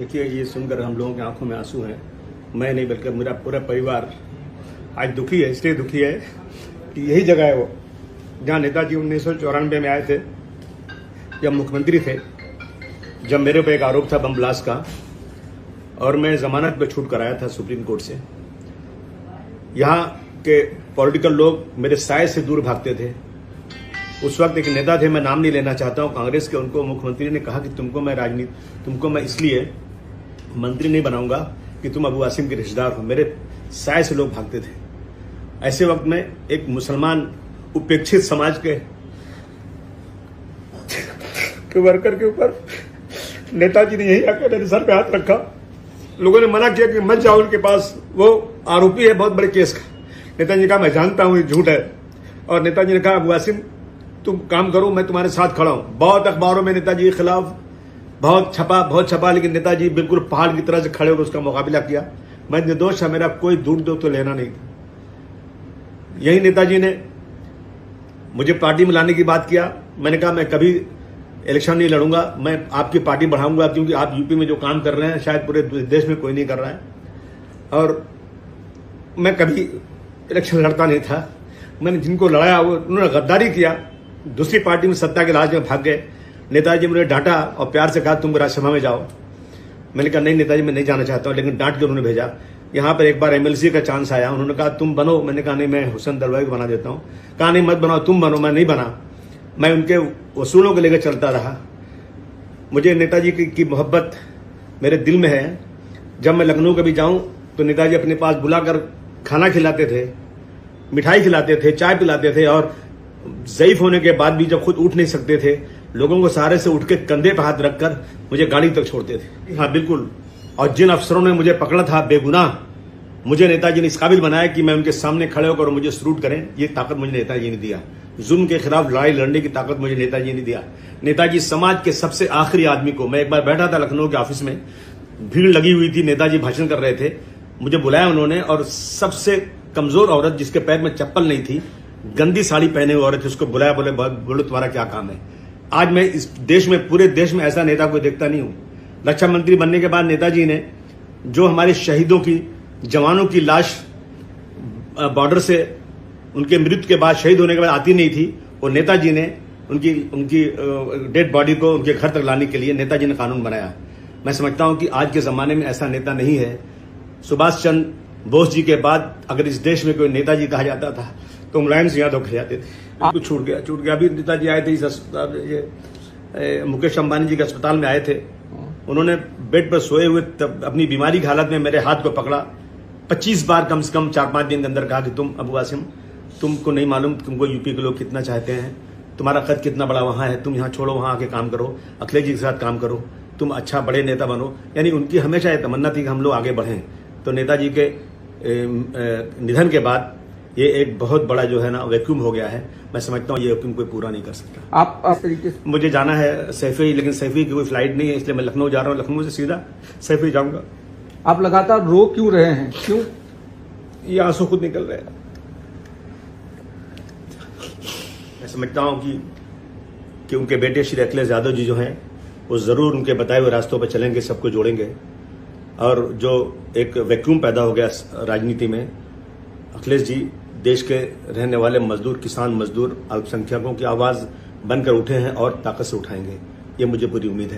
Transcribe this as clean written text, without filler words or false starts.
देखिए, ये सुनकर हम लोगों की आंखों में आंसू हैं। मैं नहीं बल्कि मेरा पूरा परिवार आज दुखी है। इसलिए दुखी है कि यही जगह है वो जहाँ नेताजी 1994 में आए थे, जब मुख्यमंत्री थे, जब मेरे पे एक आरोप था बम ब्लास्ट का और मैं जमानत पे छूट कर आया था सुप्रीम कोर्ट से। यहाँ के पॉलिटिकल लोग मेरे साय से दूर भागते थे। उस वक्त एक नेता थे, मैं नाम नहीं लेना चाहता हूँ, कांग्रेस के, उनको मुख्यमंत्री ने कहा कि तुमको मैं इसलिए मंत्री नहीं बनाऊंगा कि तुम अबू आसिम के रिश्तेदार हो। मेरे साय से लोग भागते थे। ऐसे वक्त में एक मुसलमान उपेक्षित समाज के वर्कर के ऊपर नेताजी ने यही आकर मेरे सर पे हाथ रखा। लोगों ने मना किया कि मत जाओ उनके पास, वो आरोपी है बहुत बड़े केस का। नेताजी ने कहा मैं जानता हूं ये झूठ है, और नेताजी ने कहा अबू आसिम तुम काम करो, मैं तुम्हारे साथ खड़ा हूं। बहुत अखबारों में नेताजी के खिलाफ बहुत छपा, लेकिन नेताजी बिल्कुल पहाड़ की तरह से खड़े होकर उसका मुकाबला किया। मैं निर्दोष है, मेरा कोई दूर तो लेना नहीं था। यही नेताजी ने मुझे पार्टी में लाने की बात किया। मैंने कहा मैं कभी इलेक्शन नहीं लड़ूंगा, मैं आपकी पार्टी बढ़ाऊंगा, क्योंकि आप यूपी में जो काम कर रहे हैं शायद पूरे देश में कोई नहीं कर रहा है। और मैं कभी इलेक्शन लड़ता नहीं था। मैंने जिनको लड़ाया वो उन्होंने गद्दारी किया, दूसरी पार्टी में सत्ता के लालच में भाग गए। नेताजी मुझे डांटा और प्यार से कहा तुम राज्यसभा में जाओ। मैंने कहा नहीं नेताजी मैं नहीं जाना चाहता हूं, लेकिन डांट के उन्होंने भेजा। यहाँ पर एक बार एमएलसी का चांस आया, उन्होंने कहा तुम बनो। मैंने कहा नहीं, मैं हुसैन दलवाई को बना देता हूँ। कहा नहीं मत बनाओ, तुम बनो। मैं नहीं बना, मैं उनके वसूलों को लेकर चलता रहा। मुझे नेताजी की मोहब्बत मेरे दिल में है। जब मैं लखनऊ कभी जाऊं तो नेताजी अपने पास बुलाकर खाना खिलाते थे, मिठाई खिलाते थे, चाय पिलाते थे, और ज़ईफ होने के बाद भी जब खुद उठ नहीं सकते थे, लोगों को सहारे से उठ के कंधे पर हाथ रखकर मुझे गाड़ी तक छोड़ते थे। हाँ बिल्कुल। और जिन अफसरों ने मुझे पकड़ा था बेगुनाह, मुझे नेताजी ने इस काबिल बनाया कि मैं उनके सामने खड़े होकर और मुझे सल्यूट करें, ये ताकत मुझे नेताजी ने दिया। जुल्म के खिलाफ लड़ाई लड़ने की ताकत मुझे नेताजी ने दिया। नेताजी समाज के सबसे आखिरी आदमी को, मैं एक बार बैठा था लखनऊ के ऑफिस में, भीड़ लगी हुई थी, नेताजी भाषण कर रहे थे, मुझे बुलाया उन्होंने, और सबसे कमजोर औरत जिसके पैर में चप्पल नहीं थी, गंदी साड़ी पहने हुए औरत, उसको बुलाया, बोलो तुम्हारा क्या काम है। आज मैं इस देश में, पूरे देश में ऐसा नेता कोई देखता नहीं हूं। रक्षा मंत्री बनने के बाद नेताजी ने जो हमारे शहीदों की, जवानों की लाश बॉर्डर से उनके मृत्यु के बाद, शहीद होने के बाद आती नहीं थी, वो नेताजी ने उनकी डेड बॉडी को उनके घर तक लाने के लिए नेताजी ने कानून बनाया। मैं समझता हूं कि आज के जमाने में ऐसा नेता नहीं है। सुभाष चंद्र बोस जी के बाद अगर इस देश में कोई नेताजी कहा जाता था तो मुलायम सिंह यादव कहे जाते थे। तो छूट गया। अभी नेताजी आए थे इस अस्पताल, ये मुकेश अंबानी जी के अस्पताल में आए थे। उन्होंने बेड पर सोए हुए तब अपनी बीमारी की हालत में मेरे हाथ को पकड़ा, 25 बार कम से कम 4-5 दिन के अंदर कहा कि तुम अबू आसिम, तुमको नहीं मालूम तुमको यूपी के लोग कितना चाहते हैं, तुम्हारा कद कितना बड़ा वहां है, तुम यहाँ छोड़ो, वहां आके काम करो, अखिलेश जी के साथ काम करो, तुम अच्छा बड़े नेता बनो। यानी उनकी हमेशा ये तमन्ना थी कि हम लोग आगे बढ़ें। तो नेताजी के निधन के बाद ये एक बहुत बड़ा जो है ना वैक्यूम हो गया है। मैं समझता हूँ ये वैक्यूम कोई पूरा नहीं कर सकता। आप तरीके से मुझे जाना है सैफई, लेकिन सैफई की कोई फ्लाइट नहीं है, इसलिए मैं लखनऊ जा रहा हूँ। लखनऊ से सीधा सैफई जाऊंगा। आप लगातार रो क्यों रहे हैं, क्यों? ये आंसू खुद निकल रहे हैं। मैं समझता हूं कि उनके बेटे श्री अखिलेश यादव जी जो हैं, वो जरूर उनके बताए हुए रास्तों पर चलेंगे, सबको जोड़ेंगे। और जो एक वैक्यूम पैदा हो गया राजनीति में, अखिलेश जी देश के रहने वाले मजदूर, किसान मजदूर, अल्पसंख्यकों की आवाज बनकर उठे हैं और ताकत से उठाएंगे, ये मुझे पूरी उम्मीद है।